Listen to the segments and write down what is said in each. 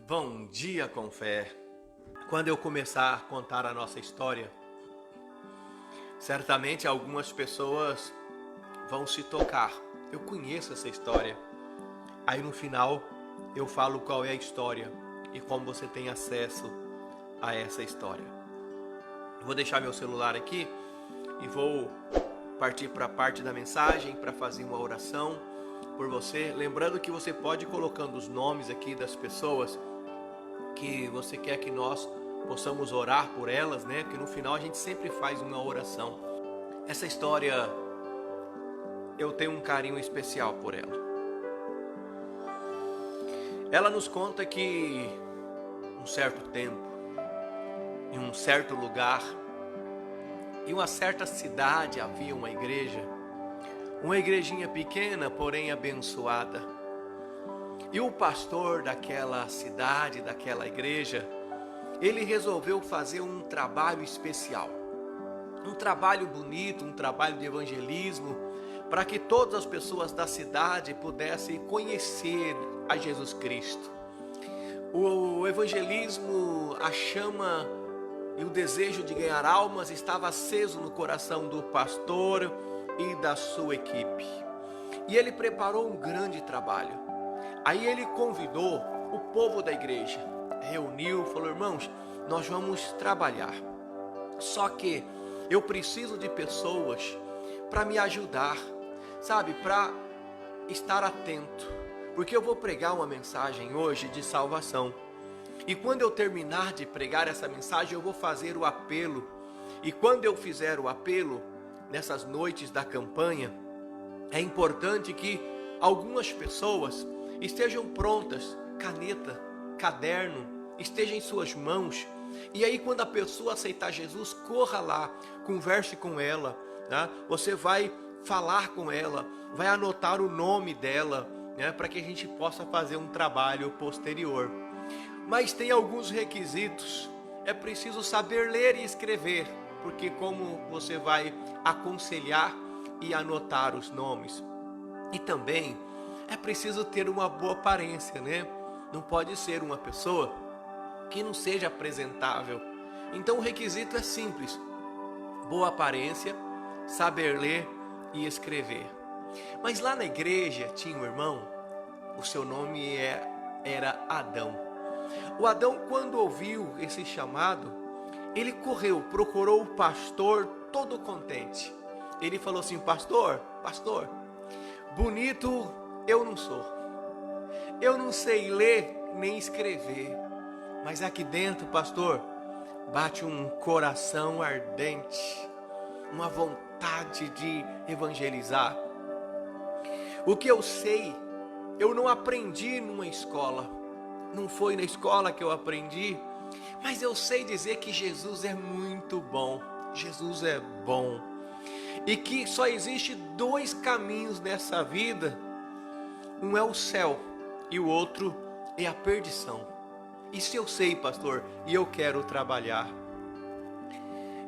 Bom dia com fé. Quando eu começar a contar a nossa história, certamente algumas pessoas vão se tocar. Eu conheço essa história. Aí no final eu falo qual é a história e como você tem acesso a essa história. Eu vou deixar meu celular aqui e vou partir para a parte da mensagem para fazer uma oração por você, lembrando que você pode ir colocando os nomes aqui das pessoas que você quer que nós possamos orar por elas, né? Que no final a gente sempre faz uma oração. Essa história, eu tenho um carinho especial por ela. Ela nos conta que um certo tempo, em um certo lugar, em uma certa cidade havia uma igreja. Uma igrejinha pequena, porém abençoada. E o pastor daquela cidade, daquela igreja, ele resolveu fazer um trabalho especial. Um trabalho bonito, um trabalho de evangelismo, para que todas as pessoas da cidade pudessem conhecer a Jesus Cristo. O evangelismo, a chama e o desejo de ganhar almas estava aceso no coração do pastor e da sua equipe. E ele preparou um grande trabalho. Aí ele convidou o povo da igreja, reuniu, falou: irmãos, nós vamos trabalhar. Só que eu preciso de pessoas para me ajudar, sabe, para estar atento, porque eu vou pregar uma mensagem hoje de salvação. E quando eu terminar de pregar essa mensagem, eu vou fazer o apelo. E quando eu fizer o apelo, nessas noites da campanha, é importante que algumas pessoas estejam prontas, caneta, caderno, esteja em suas mãos. E aí quando a pessoa aceitar Jesus, corra lá, converse com ela, né? Você vai falar com ela, vai anotar o nome dela, né? Para que a gente possa fazer um trabalho posterior. Mas tem alguns requisitos. É preciso saber ler e escrever, porque como você vai aconselhar e anotar os nomes. E também é preciso ter uma boa aparência, né? Não pode ser uma pessoa que não seja apresentável. Então o requisito é simples: boa aparência, saber ler e escrever. Mas lá na igreja tinha um irmão, o seu nome era Adão. O Adão, quando ouviu esse chamado, ele correu, procurou o pastor todo contente. Ele falou assim: pastor, bonito eu não sou. Eu não sei ler nem escrever. Mas aqui dentro, pastor, bate um coração ardente, uma vontade de evangelizar. O que eu sei, eu não aprendi numa escola. Não foi na escola que eu aprendi. Mas eu sei dizer que Jesus é muito bom. Jesus é bom. E que só existe dois caminhos nessa vida. Um é o céu e o outro é a perdição. Isso eu sei, pastor, e eu quero trabalhar.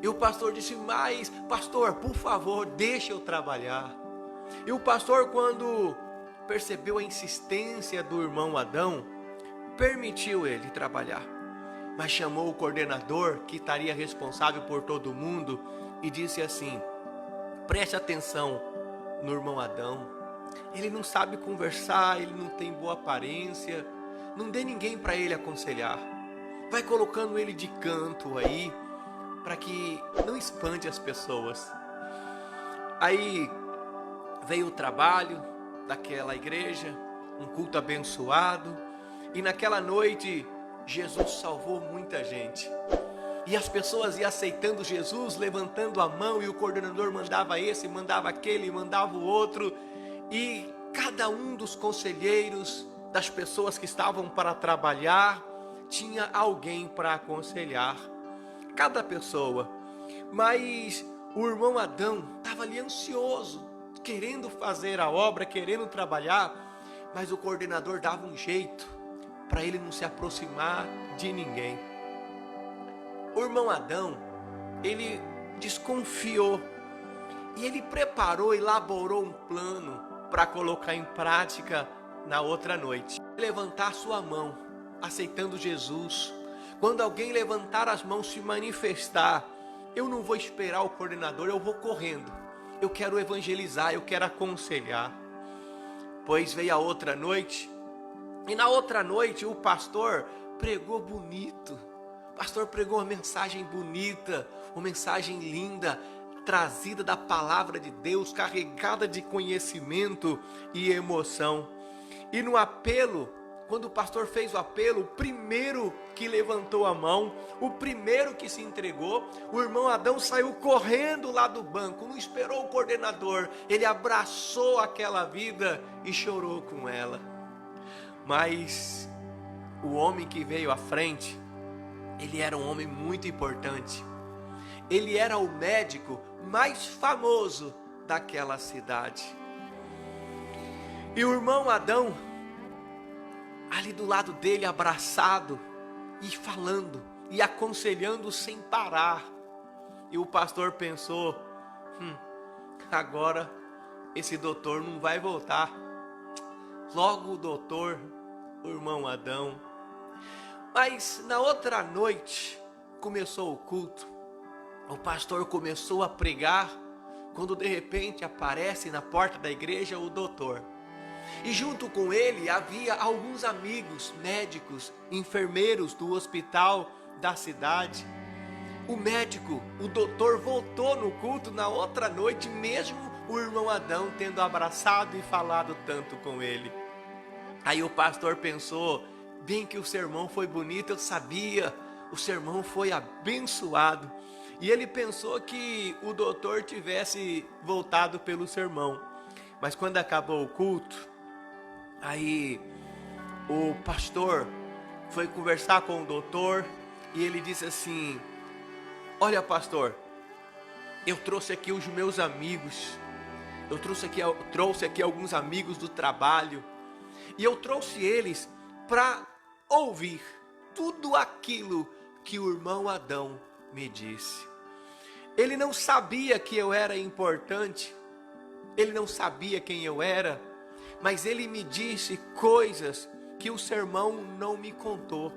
E o pastor disse: mas, pastor, por favor, deixa eu trabalhar. E o pastor, quando percebeu a insistência do irmão Adão, permitiu ele trabalhar. Mas chamou o coordenador, que estaria responsável por todo mundo, e disse assim: preste atenção no irmão Adão. Ele não sabe conversar, ele não tem boa aparência. Não dê ninguém para ele aconselhar. Vai colocando ele de canto aí, para que não espante as pessoas. Aí veio o trabalho daquela igreja, um culto abençoado. E naquela noite, Jesus salvou muita gente. E as pessoas iam aceitando Jesus, levantando a mão, e o coordenador mandava esse, mandava aquele, mandava o outro. E cada um dos conselheiros, das pessoas que estavam para trabalhar, tinha alguém para aconselhar. Cada pessoa. Mas o irmão Adão estava ali ansioso, querendo fazer a obra, querendo trabalhar. Mas o coordenador dava um jeito para ele não se aproximar de ninguém. O irmão Adão, ele desconfiou e ele preparou, elaborou um plano para colocar em prática na outra noite. levantar sua mão, aceitando Jesus, quando alguém levantar as mãos, se manifestar, eu não vou esperar o coordenador, eu vou correndo. Eu quero evangelizar, eu quero aconselhar. Pois veio a outra noite, e na outra noite o pastor pregou bonito. O pastor pregou uma mensagem bonita, uma mensagem linda, trazida da palavra de Deus, carregada de conhecimento e emoção. E no apelo, quando o pastor fez o apelo, o primeiro que levantou a mão, o primeiro que se entregou, o irmão Adão saiu correndo lá do banco, não esperou o coordenador, ele abraçou aquela vida e chorou com ela. Mas o homem que veio à frente, ele era um homem muito importante. Ele era o médico mais famoso daquela cidade. E o irmão Adão, ali do lado dele, abraçado e falando e aconselhando sem parar. E o pastor pensou, agora esse doutor não vai voltar. Logo o doutor, o irmão Adão. Mas na outra noite começou o culto. O pastor começou a pregar, quando de repente aparece na porta da igreja o doutor. E junto com ele havia alguns amigos, médicos, enfermeiros do hospital da cidade. O médico, o doutor, voltou no culto na outra noite, mesmo o irmão Adão tendo abraçado e falado tanto com ele. Aí o pastor pensou, bem que o sermão foi bonito, eu sabia, o sermão foi abençoado. E ele pensou que o doutor tivesse voltado pelo sermão. Mas quando acabou o culto, aí o pastor foi conversar com o doutor e ele disse assim, olha pastor, eu trouxe aqui os meus amigos, eu trouxe aqui alguns amigos do trabalho, e eu trouxe eles para ouvir tudo aquilo que o irmão Adão me disse. Ele não sabia que eu era importante, ele não sabia quem eu era, mas ele me disse coisas que o sermão não me contou.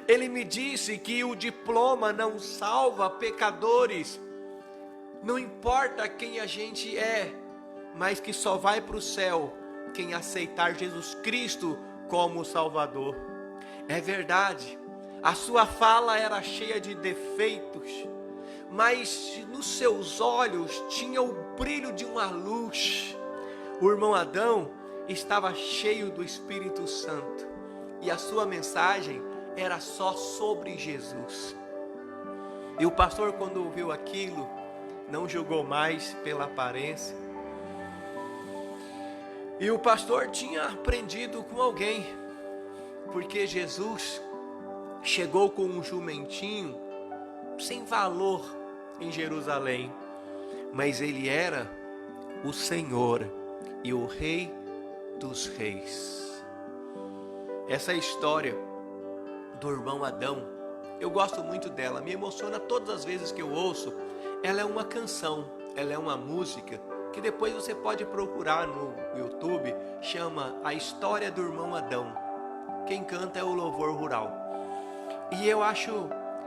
Ele me disse que o diploma não salva pecadores. Não importa quem a gente é, mas que só vai para o céu quem aceitar Jesus Cristo como Salvador. É verdade, a sua fala era cheia de defeitos, mas nos seus olhos tinha o brilho de uma luz. O irmão Adão estava cheio do Espírito Santo e a sua mensagem era só sobre Jesus. E o pastor, quando ouviu aquilo, não julgou mais pela aparência. E o pastor tinha aprendido com alguém, porque Jesus chegou com um jumentinho sem valor em Jerusalém, mas ele era o Senhor e o Rei dos Reis. Essa história do irmão Adão, eu gosto muito dela, me emociona todas as vezes que eu ouço. Ela é uma canção, ela é uma música que depois você pode procurar no YouTube, chama A História do Irmão Adão. Quem canta é o Louvor Rural. E eu acho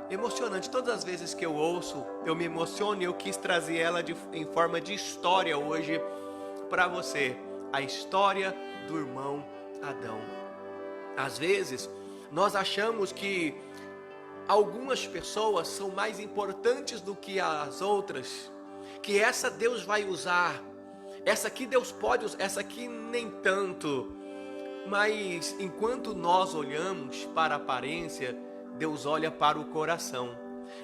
emocionante, todas as vezes que eu ouço, eu me emociono, e eu quis trazer ela em forma de história hoje para você. A história do irmão Adão. Às vezes, nós achamos que algumas pessoas são mais importantes do que as outras, que essa Deus vai usar, essa aqui Deus pode usar, essa aqui nem tanto. Mas enquanto nós olhamos para a aparência, Deus olha para o coração.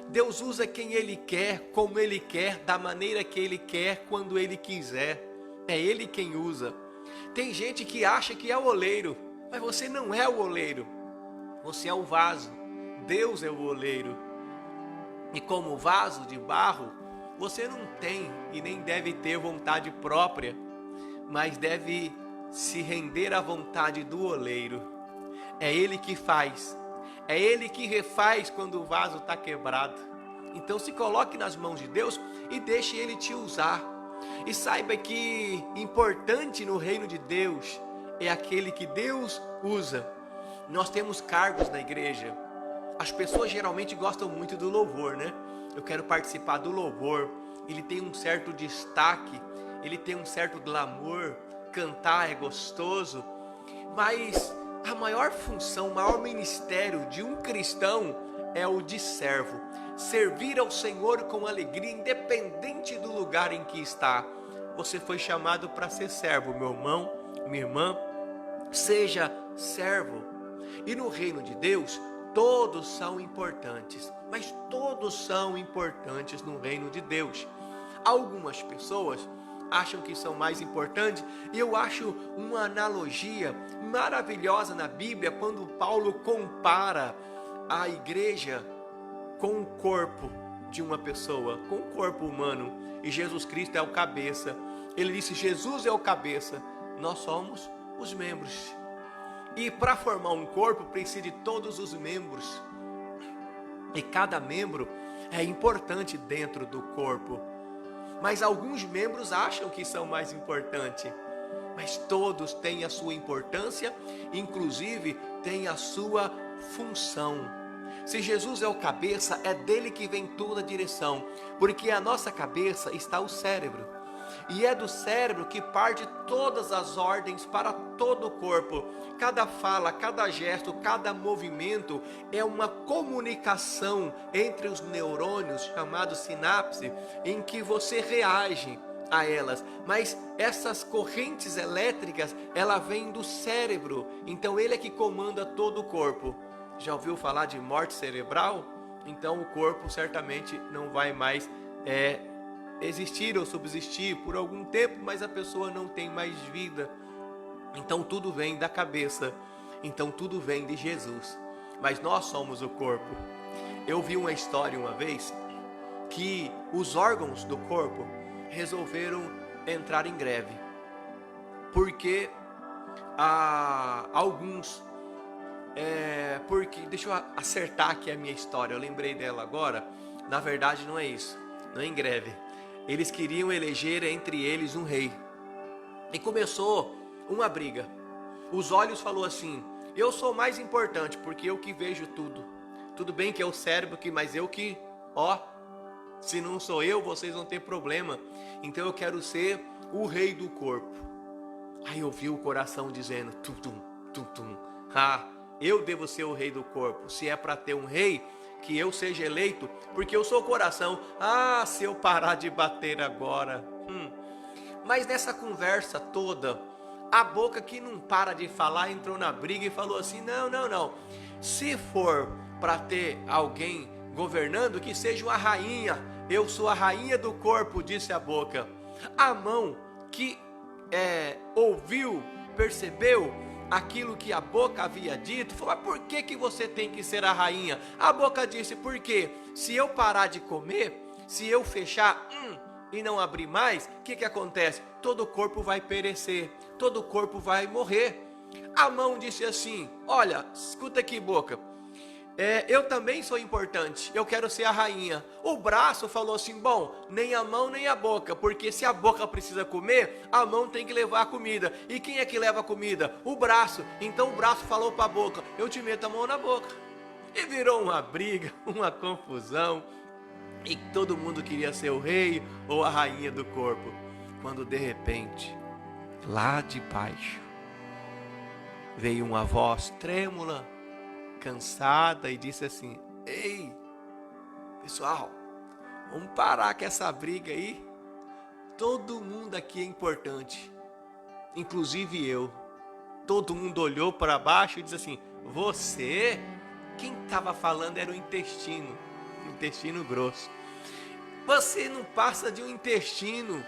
Deus usa quem Ele quer, como Ele quer, da maneira que Ele quer, quando Ele quiser. É Ele quem usa. Tem gente que acha que é o oleiro, mas você não é o oleiro. Você é o vaso. Deus é o oleiro. E como vaso de barro, você não tem e nem deve ter vontade própria, mas deve se render à vontade do oleiro. É Ele que faz. É Ele que refaz quando o vaso está quebrado. Então se coloque nas mãos de Deus e deixe Ele te usar. E saiba que importante no reino de Deus é aquele que Deus usa. Nós temos cargos na igreja. As pessoas geralmente gostam muito do louvor, né? Eu quero participar do louvor. Ele tem um certo destaque, ele tem um certo glamour, cantar é gostoso. Mas a maior função, o maior ministério de um cristão é o de servo. Servir ao Senhor com alegria, independente do lugar em que está. Você foi chamado para ser servo, meu irmão, minha irmã. Seja servo. E no reino de Deus, todos são importantes. Mas todos são importantes no reino de Deus. Algumas pessoas acham que são mais importantes, e eu acho uma analogia maravilhosa na Bíblia quando Paulo compara a igreja com o corpo de uma pessoa, com o corpo humano, e Jesus Cristo é o cabeça. Ele disse: Jesus é o cabeça, nós somos os membros. E para formar um corpo precisa de todos os membros, e cada membro é importante dentro do corpo. Mas alguns membros acham que são mais importantes. Mas todos têm a sua importância, inclusive têm a sua função. Se Jesus é o cabeça, é dele que vem toda a direção. Porque a nossa cabeça está o cérebro. E é do cérebro que parte todas as ordens para todo o corpo. Cada fala, cada gesto, cada movimento é uma comunicação entre os neurônios, chamados sinapse, em que você reage a elas. Mas essas correntes elétricas, ela vem do cérebro. Então ele é que comanda todo o corpo. Já ouviu falar de morte cerebral? Então o corpo certamente não vai mais existir ou subsistir por algum tempo, mas a pessoa não tem mais vida. Então tudo vem da cabeça, então tudo vem de Jesus, mas nós somos o corpo. Eu vi uma história uma vez que os órgãos do corpo resolveram entrar em greve, porque deixa eu acertar aqui a minha história, eu lembrei dela agora. Na verdade não é isso, não é em greve. Eles queriam eleger entre eles um rei. E começou uma briga. Os olhos falou assim: eu sou mais importante porque eu que vejo tudo. Tudo bem que é o cérebro, mas eu que, se não sou eu, vocês vão ter problema. Então eu quero ser o rei do corpo. Aí eu vi o coração dizendo: tum, tum, tum. Eu devo ser o rei do corpo. Se é para ter um rei, que eu seja eleito, porque eu sou o coração. Se eu parar de bater agora. Mas nessa conversa toda, a boca que não para de falar entrou na briga e falou assim: não. Se for para ter alguém governando, que seja uma rainha. Eu sou a rainha do corpo, disse a boca. A mão que ouviu, percebeu aquilo que a boca havia dito, falou: mas por que você tem que ser a rainha? A boca disse: porque se eu parar de comer, se eu fechar e não abrir mais, o que acontece? Todo o corpo vai perecer, todo o corpo vai morrer. A mão disse assim: olha, escuta aqui, boca, eu também sou importante, eu quero ser a rainha. O braço falou assim: bom, nem a mão nem a boca, porque se a boca precisa comer, a mão tem que levar a comida. E quem é que leva a comida? O braço. Então o braço falou para a boca: eu te meto a mão na boca. E virou uma briga, uma confusão, e todo mundo queria ser o rei ou a rainha do corpo. Quando de repente, lá de baixo, veio uma voz trêmula, cansada, e disse assim: ei, pessoal, vamos parar com essa briga aí. Todo mundo aqui é importante, inclusive eu. Todo mundo olhou para baixo e disse assim: você? Quem estava falando era o intestino grosso. Você não passa de um intestino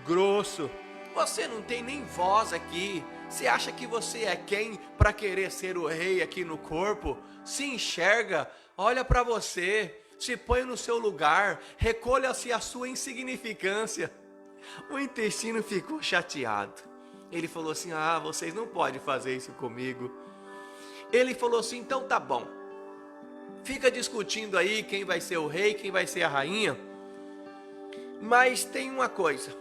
grosso. Você não tem nem voz aqui. Você acha que você é quem para querer ser o rei aqui no corpo? Se enxerga, olha para você, se põe no seu lugar, recolha-se a sua insignificância. O intestino ficou chateado. Ele falou assim: vocês não podem fazer isso comigo. Ele falou assim: então tá bom, fica discutindo aí quem vai ser o rei, quem vai ser a rainha. Mas tem uma coisa: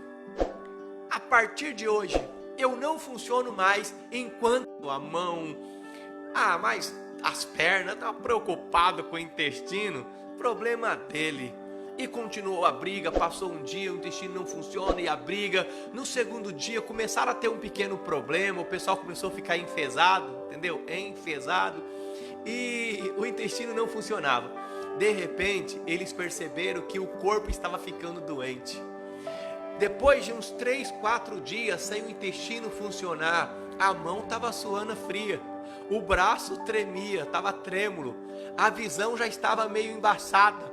a partir de hoje, eu não funciono mais enquanto a mão, mas as pernas, estava preocupado com o intestino, problema dele. E continuou a briga, passou um dia, o intestino não funciona e a briga. No segundo dia começaram a ter um pequeno problema, o pessoal começou a ficar enfesado, entendeu? Enfesado. E o intestino não funcionava. De repente, eles perceberam que o corpo estava ficando doente. Depois de uns 3, 4 dias sem o intestino funcionar, a mão estava suando fria, o braço tremia, estava trêmulo, a visão já estava meio embaçada,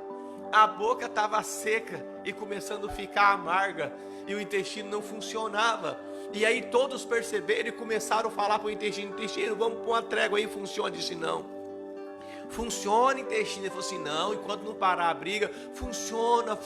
a boca estava seca e começando a ficar amarga, e o intestino não funcionava. E aí todos perceberam e começaram a falar para o intestino: intestino, vamos pôr uma trégua aí, funciona. Disse: não. Funciona, intestino. Ele falou assim: não, enquanto não parar a briga, funciona,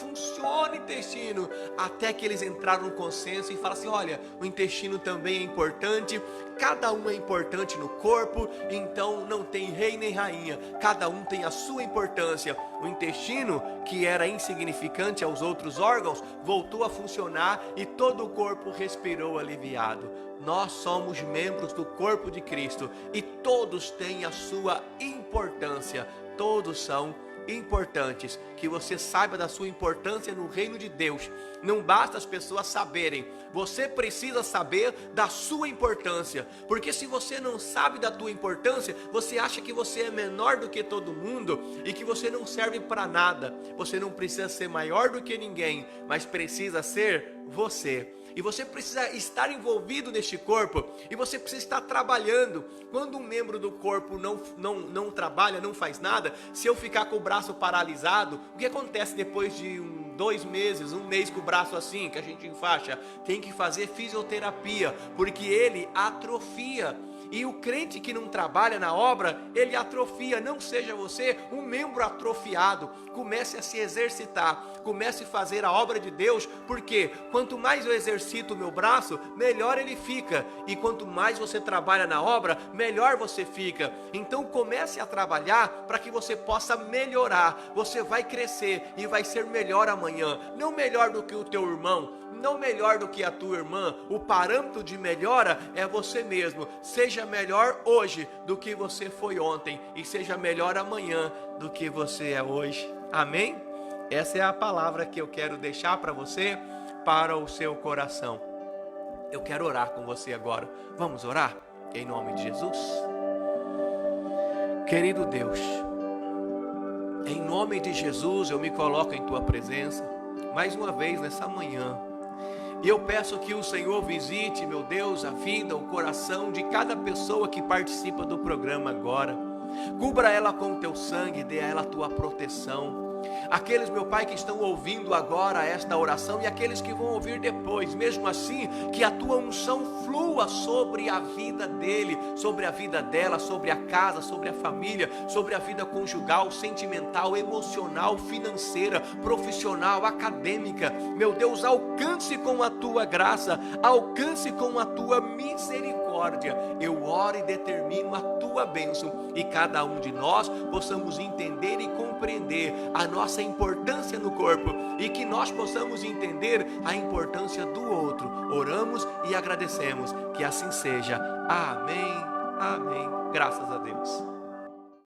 intestino. Até que eles entraram no consenso e falaram assim: olha, o intestino também é importante, cada um é importante no corpo, então não tem rei nem rainha, cada um tem a sua importância. O intestino, que era insignificante aos outros órgãos, voltou a funcionar e todo o corpo respirou aliviado. Nós somos membros do corpo de Cristo e todos têm a sua importância, todos são importantes. Que você saiba da sua importância no reino de Deus. Não basta as pessoas saberem, você precisa saber da sua importância, porque se você não sabe da tua importância, você acha que você é menor do que todo mundo e que você não serve para nada. Você não precisa ser maior do que ninguém, mas precisa ser você. E você precisa estar envolvido neste corpo, e você precisa estar trabalhando. Quando um membro do corpo não trabalha, não faz nada, se eu ficar com o braço paralisado, o que acontece depois de 2 meses, 1 mês com o braço assim, que a gente enfaixa? Tem que fazer fisioterapia, porque ele atrofia. E o crente que não trabalha na obra, ele atrofia. Não seja você um membro atrofiado. Comece a se exercitar, comece a fazer a obra de Deus, porque quanto mais eu exercito o meu braço, melhor ele fica. E quanto mais você trabalha na obra, melhor você fica. Então comece a trabalhar para que você possa melhorar. Você vai crescer e vai ser melhor amanhã. Não melhor do que o teu irmão, não melhor do que a tua irmã. O parâmetro de melhora é você mesmo. Seja melhor hoje do que você foi ontem, e seja melhor amanhã do que você é hoje. Amém? Essa é a palavra que eu quero deixar para você, para o seu coração. Eu quero orar com você agora. Vamos orar? Em nome de Jesus. Querido Deus, em nome de Jesus eu me coloco em tua presença mais uma vez nessa manhã. E eu peço que o Senhor visite, meu Deus, a vida, o coração de cada pessoa que participa do programa agora. Cubra ela com o teu sangue, dê a ela a tua proteção. Aqueles, meu Pai, que estão ouvindo agora esta oração e aqueles que vão ouvir depois, mesmo assim, que a tua unção flua sobre a vida dele, sobre a vida dela, sobre a casa, sobre a família, sobre a vida conjugal, sentimental, emocional, financeira, profissional, acadêmica. Meu Deus, alcance com a tua graça, alcance com a tua misericórdia. Eu oro e determino a tua bênção, e cada um de nós possamos entender e compreender a nossa importância no corpo, e que nós possamos entender a importância do outro. Oramos e agradecemos, que assim seja. Amém, amém. Graças a Deus.